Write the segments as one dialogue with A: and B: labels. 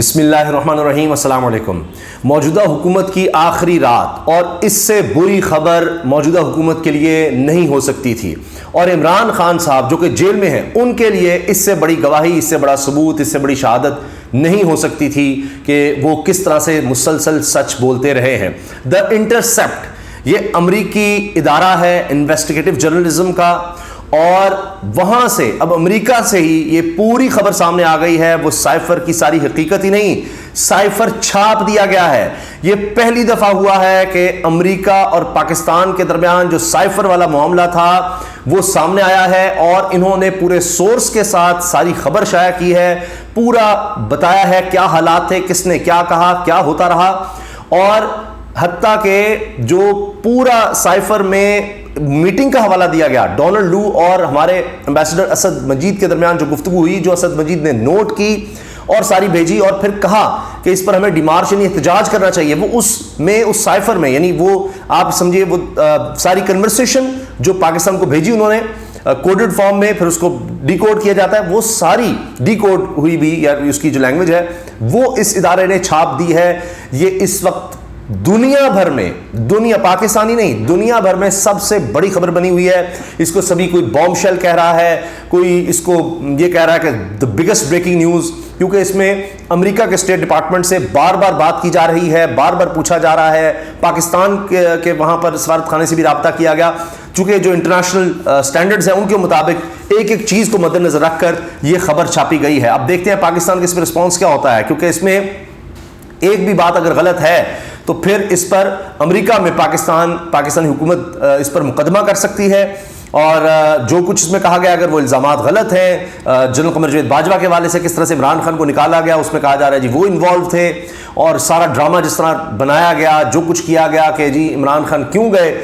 A: بسم اللہ الرحمن الرحیم۔ السلام علیکم۔ موجودہ حکومت کی آخری رات، اور اس سے بری خبر موجودہ حکومت کے لیے نہیں ہو سکتی تھی، اور عمران خان صاحب جو کہ جیل میں ہیں ان کے لیے اس سے بڑی گواہی، اس سے بڑا ثبوت، اس سے بڑی شہادت نہیں ہو سکتی تھی کہ وہ کس طرح سے مسلسل سچ بولتے رہے ہیں۔ دا انٹرسیپٹ یہ امریکی ادارہ ہے انویسٹیگیٹو جرنلزم کا، اور وہاں سے اب امریکہ سے ہی یہ پوری خبر سامنے آ گئی ہے۔ وہ سائفر کی ساری حقیقت ہی نہیں، سائفر چھاپ دیا گیا ہے۔ یہ پہلی دفعہ ہوا ہے کہ امریکہ اور پاکستان کے درمیان جو سائفر والا معاملہ تھا وہ سامنے آیا ہے، اور انہوں نے پورے سورس کے ساتھ ساری خبر شائع کی ہے، پورا بتایا ہے کیا حالات تھے، کس نے کیا کہا، کیا ہوتا رہا، اور حتیٰ کہ جو پورا سائفر میں میٹنگ کا حوالہ دیا گیا ڈونلڈ لو اور ہمارے ایمبیسڈر اسد مجید کے درمیان جو گفتگو ہوئی، جو اسد مجید نے نوٹ کی اور ساری بھیجی، اور پھر کہا کہ اس پر ہمیں ڈیمارش یعنی احتجاج کرنا چاہیے، وہ اس سائفر میں، یعنی وہ آپ سمجھیے وہ ساری کنورسیشن جو پاکستان کو بھیجی انہوں نے کوڈڈ فارم میں، پھر اس کو ڈی کوڈ کیا جاتا ہے، وہ ساری ڈی کوڈ ہوئی بھی یا اس کی جو لینگویج ہے وہ اس ادارے نے چھاپ دی ہے۔ یہ اس وقت دنیا بھر میں، پاکستانی نہیں، دنیا بھر میں سب سے بڑی خبر بنی ہوئی ہے۔ اس کو سبھی کوئی بوم شیل کہہ رہا ہے، کوئی اس کو یہ کہہ رہا ہے کہ دی بگیسٹ بریکنگ نیوز، کیونکہ اس میں امریکہ کے اسٹیٹ ڈپارٹمنٹ سے بار بار بات کی جا رہی ہے، بار بار پوچھا جا رہا ہے، پاکستان کے وہاں پر سفارت خانے سے بھی رابطہ کیا گیا، چونکہ جو انٹرنیشنل سٹینڈرڈز ہیں ان کے مطابق ایک ایک چیز کو مد نظر رکھ کر یہ خبر چھاپی گئی ہے۔ اب دیکھتے ہیں پاکستان کے اس میں رسپانس کیا ہوتا ہے، کیونکہ اس میں ایک بھی بات اگر غلط ہے تو پھر اس پر امریکہ میں پاکستانی حکومت اس پر مقدمہ کر سکتی ہے، اور جو کچھ اس میں کہا گیا اگر وہ الزامات غلط ہیں، جنرل قمر جاوید باجوہ کے حوالے سے کس طرح سے عمران خان کو نکالا گیا، اس میں کہا جا رہا ہے جی وہ انوالو تھے، اور سارا ڈرامہ جس طرح بنایا گیا، جو کچھ کیا گیا کہ جی عمران خان کیوں گئے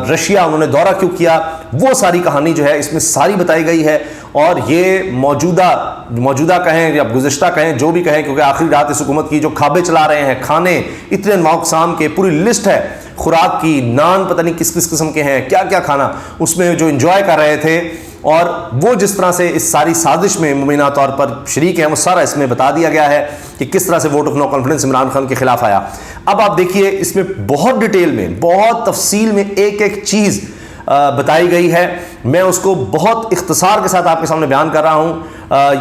A: رشیا، انہوں نے دورہ کیوں کیا، وہ ساری کہانی جو ہے اس میں ساری بتائی گئی ہے۔ اور یہ موجودہ کہیں یا گزشتہ کہیں، جو بھی کہیں، کیونکہ آخری رات اس حکومت کی جو کھابے چلا رہے ہیں، کھانے اتنے انواع اقسام کے، پوری لسٹ ہے خوراک کی، نان پتہ نہیں کس کس قسم کے ہیں، کیا کیا کھانا اس میں جو انجوائے کر رہے تھے، اور وہ جس طرح سے اس ساری سازش میں مبینہ طور پر شریک ہیں، وہ سارا اس میں بتا دیا گیا ہے کہ کس طرح سے vote of no confidence Imran Khan کے خلاف آیا۔ اب آپ دیکھیے اس میں بہت ڈیٹیل میں، بہت تفصیل میں ایک ایک چیز بتائی گئی ہے۔ میں اس کو بہت اختصار کے ساتھ آپ کے سامنے بیان کر رہا ہوں۔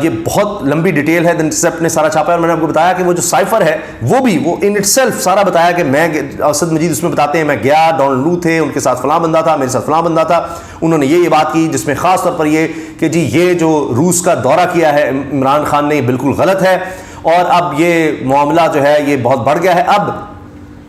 A: یہ بہت لمبی ڈیٹیل ہے، دی انٹرسیپٹ نے سارا چھاپا ہے، اور میں نے آپ کو بتایا کہ وہ جو سائفر ہے وہ ان اٹ سیلف سارا بتایا کہ میں، اسد مجید اس میں بتاتے ہیں میں گیا، ڈونلڈ لو تھے، ان کے ساتھ فلاں بندہ تھا، میرے ساتھ فلاں بندہ تھا، انہوں نے یہ بات کی، جس میں خاص طور پر یہ کہ جی یہ جو روس کا دورہ کیا ہے عمران خان نے یہ بالکل غلط ہے، اور اب یہ معاملہ جو ہے یہ بہت بڑھ گیا ہے۔ اب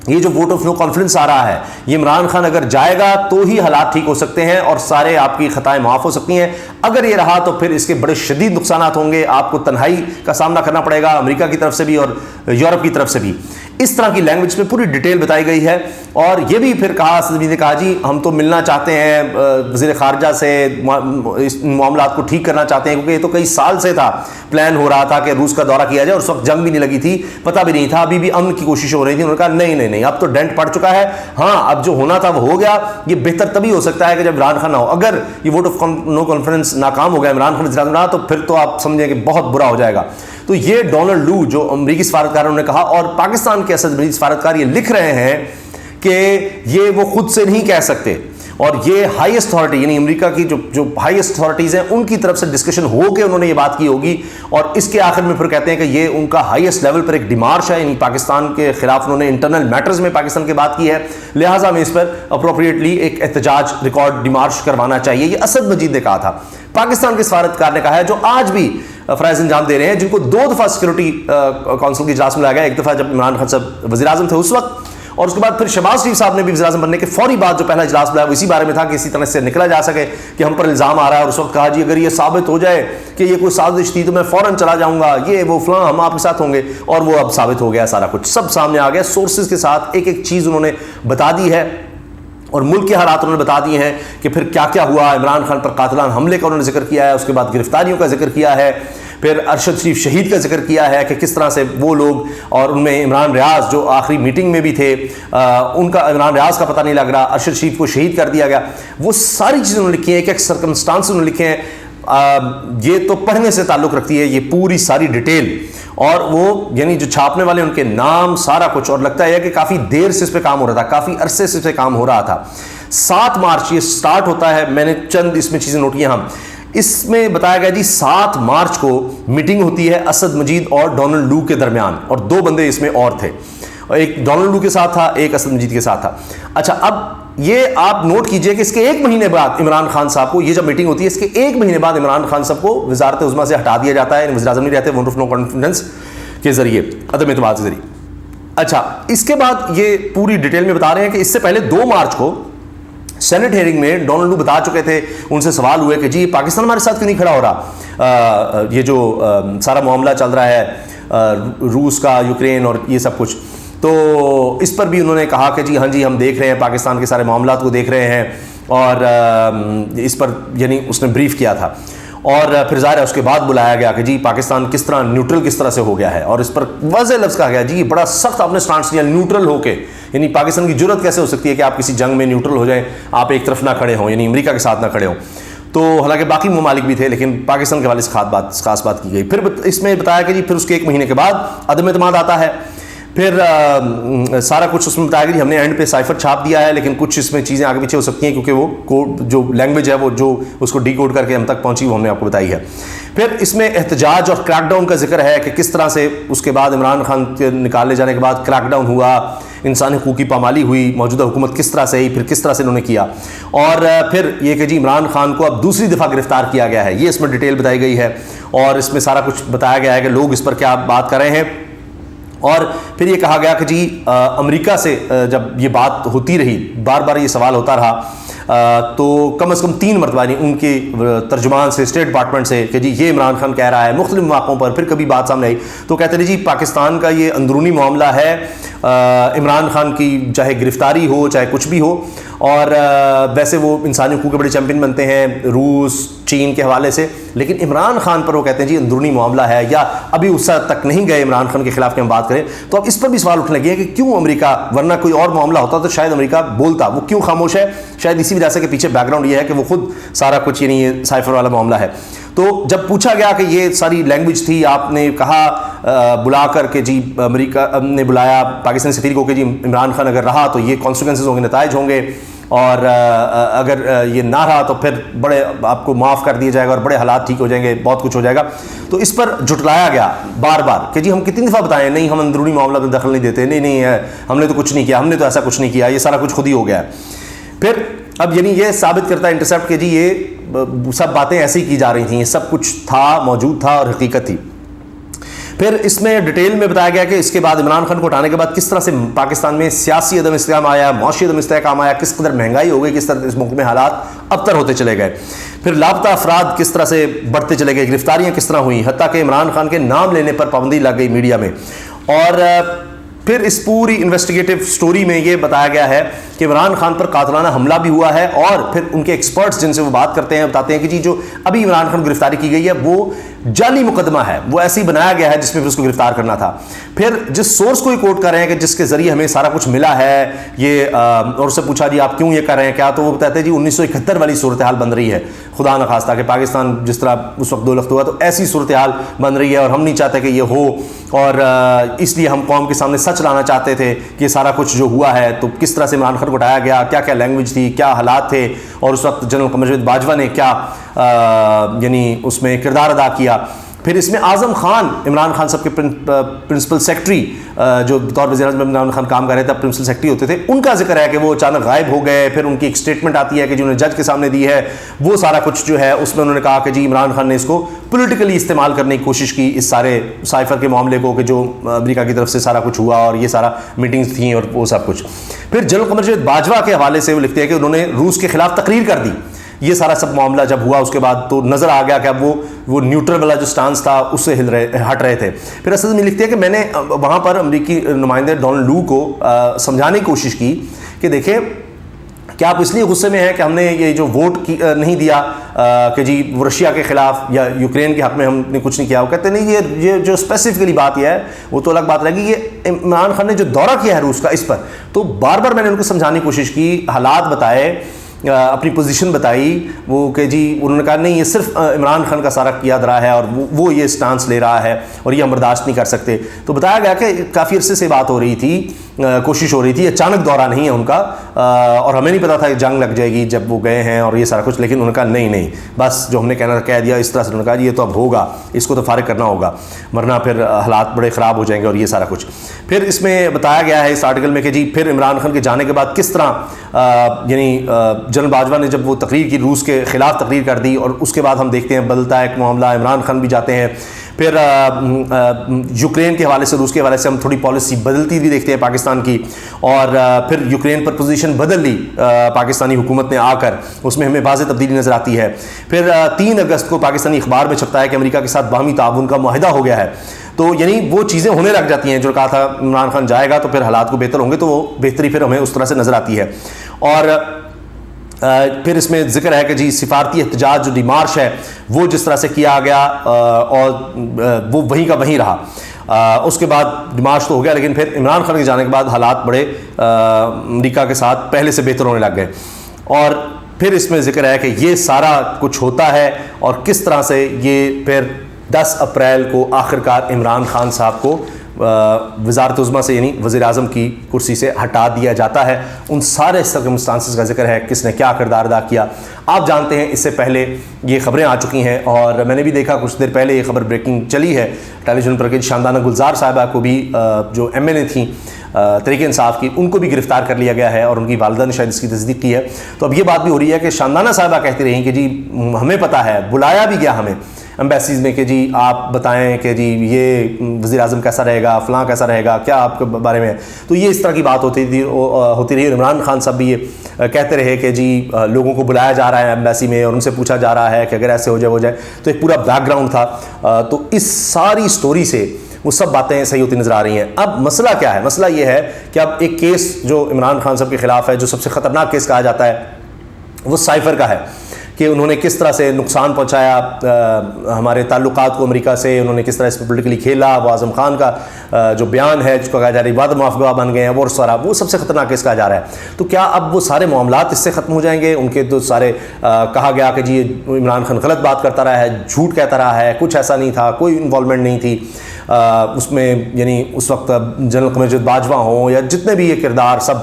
A: یہ جو ووٹ آف نو کانفیڈنس آ رہا ہے، یہ عمران خان اگر جائے گا تو ہی حالات ٹھیک ہو سکتے ہیں، اور سارے آپ کی خطائیں معاف ہو سکتی ہیں۔ اگر یہ رہا تو پھر اس کے بڑے شدید نقصانات ہوں گے، آپ کو تنہائی کا سامنا کرنا پڑے گا امریکہ کی طرف سے بھی اور یورپ کی طرف سے بھی۔ اس طرح کی لینگویج میں پوری ڈیٹیل بتائی گئی ہے، اور یہ بھی پھر کہا، اسد مجید نے کہا جی ہم تو ملنا چاہتے ہیں وزیر خارجہ سے، اس معاملات کو ٹھیک کرنا چاہتے ہیں، کیونکہ یہ تو کئی سال سے تھا، پلان ہو رہا تھا کہ روس کا دورہ کیا جائے، اور اس وقت جنگ بھی نہیں لگی تھی، پتہ بھی نہیں تھا، ابھی بھی امن کی کوشش ہو رہی تھی۔ انہوں نے کہا نہیں اب تو ڈینٹ پڑ چکا ہے، ہاں اب جو ہونا تھا وہ ہو گیا، یہ بہتر تبھی ہو سکتا ہے کہ جب عمران خان نہ ہو۔ اگر یہ ووٹ آف نو کانفیڈنس ناکام ہو گیا، عمران خان وزیر اعظم، تو پھر تو آپ سمجھیں کہ بہت برا ہو جائے گا۔ تو یہ ڈونلڈ لو جو امریکی سفارتکار نے کہا، اور پاکستان کے اسد مجید سفارتکار یہ لکھ رہے ہیں کہ یہ وہ خود سے نہیں کہہ سکتے، اور یہ ہائیسٹ اتھارٹی یعنی امریکہ کی جو ہائیسٹ اتھارٹیز ہیں ان کی طرف سے ڈسکشن ہو کے انہوں نے یہ بات کی ہوگی، اور اس کے آخر میں پھر کہتے ہیں کہ یہ ان کا ہائیسٹ لیول پر ایک ڈیمارش ہے، یعنی پاکستان کے خلاف انہوں نے انٹرنل میٹرز میں پاکستان کی بات کی ہے، لہٰذا ہمیں اس پر اپروپریٹلی ایک احتجاج ریکارڈ ڈیمارش کروانا چاہیے۔ یہ اسد مجید نے کہا تھا۔ پاکستان کے سفارتکار نے کہا ہے، جو آج بھی فرائض انجام دے رہے ہیں، جن کو 2 دفعہ سیکورٹی کونسل کی اجلاس میں لایا گیا، ایک دفعہ جب عمران خان صاحب وزیر اعظم تھے اس وقت، اور اس کے بعد پھر شہباز شریف صاحب نے بھی وزیر اعظم بننے کے فوری بعد جو پہلا اجلاس بلایا وہ اسی بارے میں تھا کہ اسی طرح سے نکلا جا سکے کہ ہم پر الزام آ رہا ہے، اور اس وقت کہا جی اگر یہ ثابت ہو جائے کہ یہ کوئی سازش تھی تو میں فوراً چلا جاؤں گا، یہ وہ فلاں، ہم آپ کے ساتھ ہوں گے، اور وہ اب ثابت ہو گیا، سارا کچھ سب سامنے آ گیا، سورسز کے ساتھ ایک ایک چیز انہوں نے بتا دی ہے، اور ملک کے حالات انہوں نے بتا دیے ہیں کہ پھر کیا کیا ہوا۔ عمران خان پر قاتلان حملے کا انہوں نے ذکر کیا ہے، اس کے بعد گرفتاریوں کا ذکر کیا ہے، پھر ارشد شریف شہید کا ذکر کیا ہے کہ کس طرح سے وہ لوگ، اور ان میں عمران ریاض جو آخری میٹنگ میں بھی تھے، ان کا عمران ریاض کا پتہ نہیں لگ رہا، ارشد شریف کو شہید کر دیا گیا، وہ ساری چیزیں انہوں نے لکھی ہیں، ایک ایک سرکمسٹانس انہوں نے لکھے ہیں۔ یہ تو پڑھنے سے تعلق رکھتی ہے یہ پوری ساری ڈیٹیل، اور وہ یعنی جو چھاپنے والے ان کے نام سارا کچھ, اور لگتا ہے کہ کافی دیر سے اس پہ کام ہو رہا تھا, کافی عرصے سے اس پہ کام ہو رہا تھا. 7 مارچ یہ سٹارٹ ہوتا ہے, میں نے چند اس میں چیزیں نوٹ کی. اس میں بتایا گیا جی 7 مارچ کو میٹنگ ہوتی ہے اسد مجید اور ڈونلڈ لو کے درمیان, اور 2 بندے اس میں اور تھے, ایک ڈونلڈ لو کے ساتھ تھا, ایک اسد مجید کے ساتھ تھا. اچھا, اب یہ آپ نوٹ کیجئے کہ اس کے 1 مہینے بعد عمران خان صاحب کو, یہ جب میٹنگ ہوتی ہے اس کے 1 مہینے بعد عمران خان صاحب کو وزارت عظمیٰ سے ہٹا دیا جاتا ہے, وزیر اعظم نہیں رہتے, ووٹ آف نو کانفیڈنس کے ذریعے, عدم اعتماد کے ذریعے. اچھا, اس کے بعد یہ پوری ڈیٹیل میں بتا رہے ہیں کہ اس سے پہلے 2 مارچ کو سینٹ ہیئرنگ میں ڈونلڈ لو بتا چکے تھے, ان سے سوال ہوئے کہ جی پاکستان ہمارے ساتھ کیوں نہیں کھڑا ہو رہا, یہ جو سارا معاملہ چل رہا ہے روس کا, یوکرین اور یہ سب کچھ, تو اس پر بھی انہوں نے کہا کہ جی ہاں جی ہم دیکھ رہے ہیں, پاکستان کے سارے معاملات کو دیکھ رہے ہیں, اور اس پر یعنی اس نے بریف کیا تھا. اور پھر ظاہر ہے اس کے بعد بلایا گیا کہ جی پاکستان کس طرح نیوٹرل کس طرح سے ہو گیا ہے, اور اس پر واضح لفظ کہا گیا جی بڑا سخت آپ نے سٹانس لیا نیوٹرل ہو کے, یعنی پاکستان کی جرت کیسے ہو سکتی ہے کہ آپ کسی جنگ میں نیوٹرل ہو جائیں, آپ ایک طرف نہ کھڑے ہوں, یعنی امریکہ کے ساتھ نہ کھڑے ہوں. تو حالانکہ باقی ممالک بھی تھے, لیکن پاکستان کے حوالے سے خاص بات کی گئی. پھر اس میں بتایا کہ جی پھر اس کے 1 مہینے کے بعد عدم اعتماد آتا ہے. پھر سارا کچھ اس میں بتایا کہ جی ہم نے اینڈ پہ سائفر چھاپ دیا ہے, لیکن کچھ اس میں چیزیں آگے پیچھے ہو سکتی ہیں کیونکہ وہ کوڈ جو لینگویج ہے وہ جو اس کو ڈی کوڈ کر کے ہم تک پہنچی وہ ہم نے آپ کو بتائی ہے. پھر اس میں احتجاج اور کریک ڈاؤن کا ذکر ہے کہ کس طرح سے اس کے بعد عمران خان کے نکالے جانے کے بعد کریک ڈاؤن ہوا, انسانی حقوق کی پامالی ہوئی, موجودہ حکومت کس طرح سے ہی, پھر کس طرح سے انہوں نے کیا, اور پھر یہ کہ جی عمران خان کو اب دوسری دفعہ گرفتار کیا گیا ہے, یہ اس میں ڈیٹیل بتائی گئی ہے, اور اس میں سارا کچھ بتایا گیا ہے کہ لوگ اس پر کیا بات کر رہے ہیں. اور پھر یہ کہا گیا کہ جی امریکہ سے جب یہ بات ہوتی رہی, بار بار یہ سوال ہوتا رہا, تو کم از کم 3 مرتبہ ان کے ترجمان سے, اسٹیٹ ڈپارٹمنٹ سے, کہ جی یہ عمران خان کہہ رہا ہے مختلف مواقعوں پر. پھر کبھی بات سامنے آئی تو کہتے ہیں جی پاکستان کا یہ اندرونی معاملہ ہے, عمران خان کی چاہے گرفتاری ہو چاہے کچھ بھی ہو, اور ویسے وہ انسانی حقوق کے بڑے چیمپئن بنتے ہیں روس چین کے حوالے سے, لیکن عمران خان پر وہ کہتے ہیں جی اندرونی معاملہ ہے, یا ابھی اس حد تک نہیں گئے عمران خان کے خلاف کہ ہم بات کریں. تو اب اس پر بھی سوال اٹھنے لگے ہیں کہ کیوں امریکہ, ورنہ کوئی اور معاملہ ہوتا تو شاید امریکہ بولتا, وہ کیوں خاموش ہے. شاید اسی وجہ سے کہ پیچھے بیک گراؤنڈ یہ ہے کہ وہ خود سارا کچھ یعنی یہ سائفر والا معاملہ ہے. تو جب پوچھا گیا کہ یہ ساری لینگویج تھی, آپ نے کہا بلا کر کہ جی امریکہ نے بلایا پاکستانی سفیر کو کہ جی عمران خان اگر رہا تو یہ کانسیکوینسز ہوں گے, نتائج ہوں گے, اور اگر یہ نہ رہا تو پھر بڑے آپ کو معاف کر دیا جائے گا اور بڑے حالات ٹھیک ہو جائیں گے, بہت کچھ ہو جائے گا. تو اس پر جھٹلایا گیا بار بار کہ جی ہم کتنی دفعہ بتائیں, نہیں ہم اندرونی معاملات میں دخل نہیں دیتے, نہیں ہم نے تو کچھ نہیں کیا, ہم نے تو ایسا کچھ نہیں کیا, یہ سارا کچھ خود ہی ہو گیا ہے. پھر اب یعنی یہ ثابت کرتا ہے انٹرسیپٹ کہ جی یہ سب باتیں ایسی کی جا رہی تھیں, یہ سب کچھ تھا, موجود تھا اور حقیقت تھی. پھر اس میں ڈیٹیل میں بتایا گیا کہ اس کے بعد عمران خان کو ہٹانے کے بعد کس طرح سے پاکستان میں سیاسی عدم استحکام آیا, معاشی عدم استحکام آیا, کس قدر مہنگائی ہو گئی, کس طرح اس ملک میں حالات ابتر ہوتے چلے گئے. پھر لاپتہ افراد کس طرح سے بڑھتے چلے گئے, گرفتاریاں کس طرح ہوئیں, حتیٰ کہ عمران خان کے نام لینے پر پابندی لگ گئی میڈیا میں. اور پھر اس پوری انویسٹیگیٹو سٹوری میں یہ بتایا گیا ہے کہ عمران خان پر قاتلانہ حملہ بھی ہوا ہے, اور پھر ان کے ایکسپرٹس جن سے وہ بات کرتے ہیں بتاتے ہیں کہ جی جو ابھی عمران خان گرفتاری کی گئی ہے وہ جعلی مقدمہ ہے, وہ ایسے ہی بنایا گیا ہے جس میں پھر اس کو گرفتار کرنا تھا. پھر جس سورس کو یہ کوٹ کر رہے ہیں کہ جس کے ذریعے ہمیں سارا کچھ ملا ہے یہ, اور اس سے پوچھا جی آپ کیوں یہ کر رہے ہیں کیا, تو وہ بتاتے ہیں جی 1971 والی صورتحال بن رہی ہے, خدا نخواستہ کہ پاکستان جس طرح اس وقت 2 لخت ہوا, تو ایسی صورتحال بن رہی ہے اور ہم نہیں چاہتے کہ یہ ہو, اور اس لیے ہم قوم کے سامنے سچ لانا چاہتے تھے کہ یہ سارا کچھ جو ہوا ہے تو کس طرح سے عمران خان کو اٹھایا گیا, کیا کیا لینگویج تھی, کیا حالات تھے, اور اس وقت جنرل قمر جاوید باجوہ نے کیا یعنی اس میں کردار ادا کیا. پھر اس میں اعظم خان عمران خان صاحب کے پرنسپل سیکرٹری جو بطور وزیر اعظم عمران خان کام کر رہے تھے, پرنسپل سیکرٹری ہوتے تھے, ان کا ذکر ہے کہ وہ اچانک غائب ہو گئے. پھر ان کی ایک اسٹیٹمنٹ آتی ہے کہ جنہوں نے جج کے سامنے دی ہے, وہ سارا کچھ جو ہے اس میں انہوں نے کہا کہ جی عمران خان نے اس کو پولیٹیکلی استعمال کرنے کی کوشش کی, اس سارے سائفر کے معاملے کو, کہ جو امریکہ کی طرف سے سارا کچھ ہوا اور یہ سارا میٹنگز تھیں اور وہ سب کچھ. پھر جنرل قمر جاوید باجوہ کے حوالے سے وہ لکھتے ہیں کہ انہوں نے روس کے خلاف تقریر کر دی. یہ سارا سب معاملہ جب ہوا اس کے بعد تو نظر آ گیا کہ اب وہ نیوٹرل والا جو سٹانس تھا اس سے ہٹ رہے تھے. پھر اسد میں لکھتے ہیں کہ میں نے وہاں پر امریکی نمائندے ڈونلڈ لو کو سمجھانے کی کوشش کی کہ دیکھیں کیا آپ اس لیے غصے میں ہیں کہ ہم نے یہ جو ووٹ نہیں دیا کہ جی وہ رشیا کے خلاف یا یوکرین کے حق میں ہم نے کچھ نہیں کیا. وہ کہتے نہیں, یہ جو اسپیسیفکلی بات یہ ہے وہ تو الگ بات رہے گی, یہ عمران خان نے جو دورہ کیا ہے روس کا اس پر, تو بار بار میں نے ان کو سمجھانے کی کوشش کی, حالات بتائے اپنی پوزیشن بتائی وہ کہ جی انہوں نے کہا نہیں یہ صرف عمران خان کا سارا کیا دھرا ہے اور وہ یہ سٹانس لے رہا ہے اور یہ ہم برداشت نہیں کر سکتے. تو بتایا گیا کہ کافی عرصے سے بات ہو رہی تھی, کوشش ہو رہی تھی, اچانک دورہ نہیں ہے ان کا, اور ہمیں نہیں پتا تھا کہ جنگ لگ جائے گی جب وہ گئے ہیں اور یہ سارا کچھ, لیکن انہوں نے کہا نہیں بس جو ہم نے کہنا تھا کہہ دیا. اس طرح سے انہوں نے کہا یہ تو اب ہوگا, اس کو تو فارغ کرنا ہوگا ورنہ پھر حالات بڑے خراب ہو جائیں گے اور یہ سارا کچھ. پھر اس میں بتایا گیا ہے اس آرٹیکل میں کہ جی پھر عمران خان کے جانے کے بعد کس طرح یعنی جنرل باجوہ نے جب وہ تقریر کی, روس کے خلاف تقریر کر دی, اور اس کے بعد ہم دیکھتے ہیں بدلتا ہے ایک معاملہ, عمران خان بھی جاتے ہیں. پھر یوکرین کے حوالے سے, روس کے حوالے سے ہم تھوڑی پالیسی بدلتی بھی دیکھتے ہیں پاکستان کی, اور پھر یوکرین پر پوزیشن بدل لی پاکستانی حکومت نے آ کر, اس میں ہمیں واضح تبدیلی نظر آتی ہے. پھر 3 اگست کو پاکستانی اخبار میں چھپتا ہے کہ امریکہ کے ساتھ باہمی تعاون کا معاہدہ ہو گیا ہے. تو یعنی وہ چیزیں ہونے لگ جاتی ہیں جو کہا تھا عمران خان جائے گا تو پھر حالات کو بہتر ہوں گے, تو وہ بہتری پھر ہمیں اس طرح سے نظر آتی ہے. اور پھر اس میں ذکر ہے کہ جی سفارتی احتجاج جو ڈیمارش ہے وہ جس طرح سے کیا گیا اور وہ وہیں کا وہیں رہا. اس کے بعد ڈیمارش تو ہو گیا, لیکن پھر عمران خان کے جانے کے بعد حالات بڑے امریکہ کے ساتھ پہلے سے بہتر ہونے لگ گئے. اور پھر اس میں ذکر ہے کہ یہ سارا کچھ ہوتا ہے اور کس طرح سے یہ پھر 10 اپریل کو آخرکار عمران خان صاحب کو وزارت عظمیٰ سے یعنی وزیر اعظم کی کرسی سے ہٹا دیا جاتا ہے. ان سارے سرکمسٹانسز کا ذکر ہے, کس نے کیا کردار ادا کیا آپ جانتے ہیں. اس سے پہلے یہ خبریں آ چکی ہیں اور میں نے بھی دیکھا کچھ دیر پہلے یہ خبر بریکنگ چلی ہے ٹیلی ویژن پر کہ شاندانہ گلزار صاحبہ کو بھی جو MNA تھیں تحریک انصاف کی, ان کو بھی گرفتار کر لیا گیا ہے اور ان کی والدہ نے شاید اس کی تصدیق کی ہے. تو اب یہ بات بھی ہو رہی ہے کہ شاندانہ صاحبہ کہتی رہیں کہ جی ہمیں پتہ ہے, بلایا بھی گیا ہمیں ایمبیسیز میں کہ جی آپ بتائیں کہ جی یہ وزیر اعظم کیسا رہے گا, فلاں کیسا رہے گا, کیا آپ کے بارے میں. تو یہ اس طرح کی بات ہوتی رہی. اور عمران خان صاحب بھی یہ کہتے رہے کہ جی لوگوں کو بلایا جا رہا ہے ایمبیسی میں اور ان سے پوچھا جا رہا ہے کہ اگر ایسے ہو جائے. تو ایک پورا بیک گراؤنڈ تھا. تو اس ساری سٹوری سے وہ سب باتیں صحیح ہوتی نظر آ رہی ہیں. اب مسئلہ کیا ہے؟ مسئلہ یہ ہے کہ اب ایک کیس جو عمران خان صاحب کے خلاف ہے, جو سب سے خطرناک کیس کہا جاتا ہے, وہ سائفر کا ہے کہ انہوں نے کس طرح سے نقصان پہنچایا ہمارے تعلقات کو امریکہ سے, انہوں نے کس طرح اس پہ پولیٹیکلی کھیلا. وہ اعظم خان کا جو بیان ہے جس کو کہا جا رہا ہے وعدہ معاف گواہ بن گئے ہیں, وہ سارا وہ سب سے خطرناک کیس کہا جا رہا ہے. تو کیا اب وہ سارے معاملات اس سے ختم ہو جائیں گے؟ ان کے تو سارے کہا گیا کہ جی عمران خان غلط بات کرتا رہا ہے, جھوٹ کہتا رہا ہے, کچھ ایسا نہیں تھا, کوئی انوالومنٹ نہیں تھی اس میں. یعنی اس وقت جنرل قمر باجوہ ہوں یا جتنے بھی یہ کردار سب,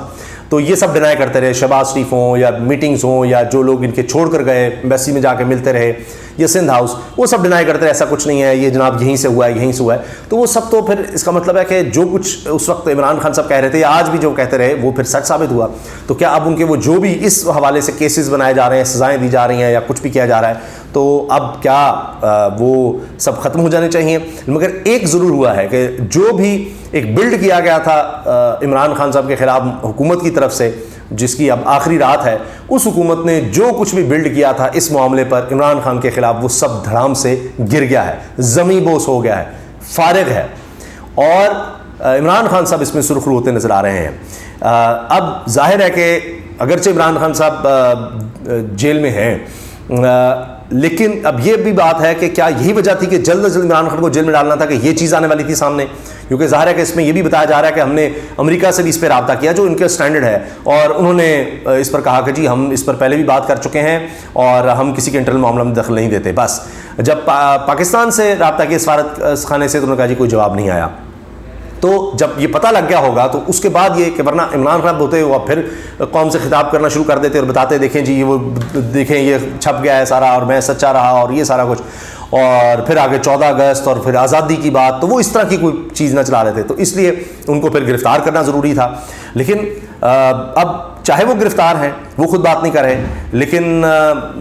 A: تو یہ سب ڈینائی کرتے رہے. شہباز شریف ہوں یا میٹنگز ہوں یا جو لوگ ان کے چھوڑ کر گئے ایمبیسی میں جا کے ملتے رہے یا سندھ ہاؤس, وہ سب ڈینائی کرتے رہے ایسا کچھ نہیں ہے, یہ جناب یہیں سے ہوا ہے, یہیں سے ہوا ہے. تو وہ سب تو پھر اس کا مطلب ہے کہ جو کچھ اس وقت عمران خان صاحب کہہ رہے تھے یا آج بھی جو کہتے رہے وہ پھر سچ ثابت ہوا. تو کیا اب ان کے وہ جو بھی اس حوالے سے کیسز بنائے جا رہے ہیں, سزائیں دی جا رہی ہیں یا کچھ بھی کیا جا رہا ہے, تو اب کیا وہ سب ختم ہو جانے چاہیے؟ مگر ایک ضرور ہوا ہے کہ جو بھی ایک بلڈ کیا گیا تھا عمران خان صاحب کے خلاف حکومت کی طرف سے, جس کی اب آخری رات ہے, اس حکومت نے جو کچھ بھی بلڈ کیا تھا اس معاملے پر عمران خان کے خلاف وہ سب دھڑام سے گر گیا ہے, زمیں بوس ہو گیا ہے, فارغ ہے. اور عمران خان صاحب اس میں سرخرو ہوتے نظر آ رہے ہیں. اب ظاہر ہے کہ اگرچہ عمران خان صاحب جیل میں ہیں, لیکن اب یہ بھی بات ہے کہ کیا یہی وجہ تھی کہ جلد از جلد عمران خان کو جیل میں ڈالنا تھا کہ یہ چیز آنے والی تھی سامنے؟ کیونکہ ظاہر ہے کہ اس میں یہ بھی بتایا جا رہا ہے کہ ہم نے امریکہ سے بھی اس پہ رابطہ کیا جو ان کے سٹینڈرڈ ہے, اور انہوں نے اس پر کہا کہ جی ہم اس پر پہلے بھی بات کر چکے ہیں اور ہم کسی کے انٹرنل معاملہ میں دخل نہیں دیتے. بس جب پاکستان سے رابطہ کیا سفارت خانے سے, تو انہوں نے کہا جی کوئی جواب نہیں آیا. تو جب یہ پتہ لگ گیا ہوگا تو اس کے بعد یہ کہ ورنہ عمران خان ہوتے وہ پھر قوم سے خطاب کرنا شروع کر دیتے اور بتاتے دیکھیں جی یہ وہ دیکھیں یہ چھپ گیا ہے سارا اور میں سچا رہا اور یہ سارا کچھ, اور پھر آگے 14 اگست اور پھر آزادی کی بات, تو وہ اس طرح کی کوئی چیز نہ چلا رہے تھے. تو اس لیے ان کو پھر گرفتار کرنا ضروری تھا. لیکن اب چاہے وہ گرفتار ہیں, وہ خود بات نہیں کر رہے, لیکن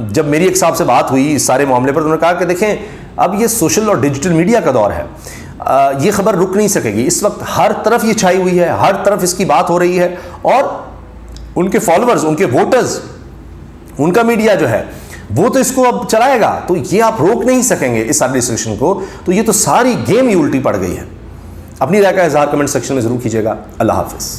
A: جب میری ایک صاحب سے بات ہوئی اس سارے معاملے پر, تو انہوں نے کہا کہ دیکھیں اب یہ سوشل اور ڈیجیٹل میڈیا کا دور ہے, یہ خبر رک نہیں سکے گی. اس وقت ہر طرف یہ چھائی ہوئی ہے, ہر طرف اس کی بات ہو رہی ہے, اور ان کے فالوورز, ان کے ووٹرز, ان کا میڈیا جو ہے وہ تو اس کو اب چلائے گا. تو یہ آپ روک نہیں سکیں گے اس ساری ڈسکشن کو. تو یہ تو ساری گیم ہی الٹی پڑ گئی ہے. اپنی رائے کا اظہار کمنٹ سیکشن میں ضرور کیجیے گا. اللہ حافظ.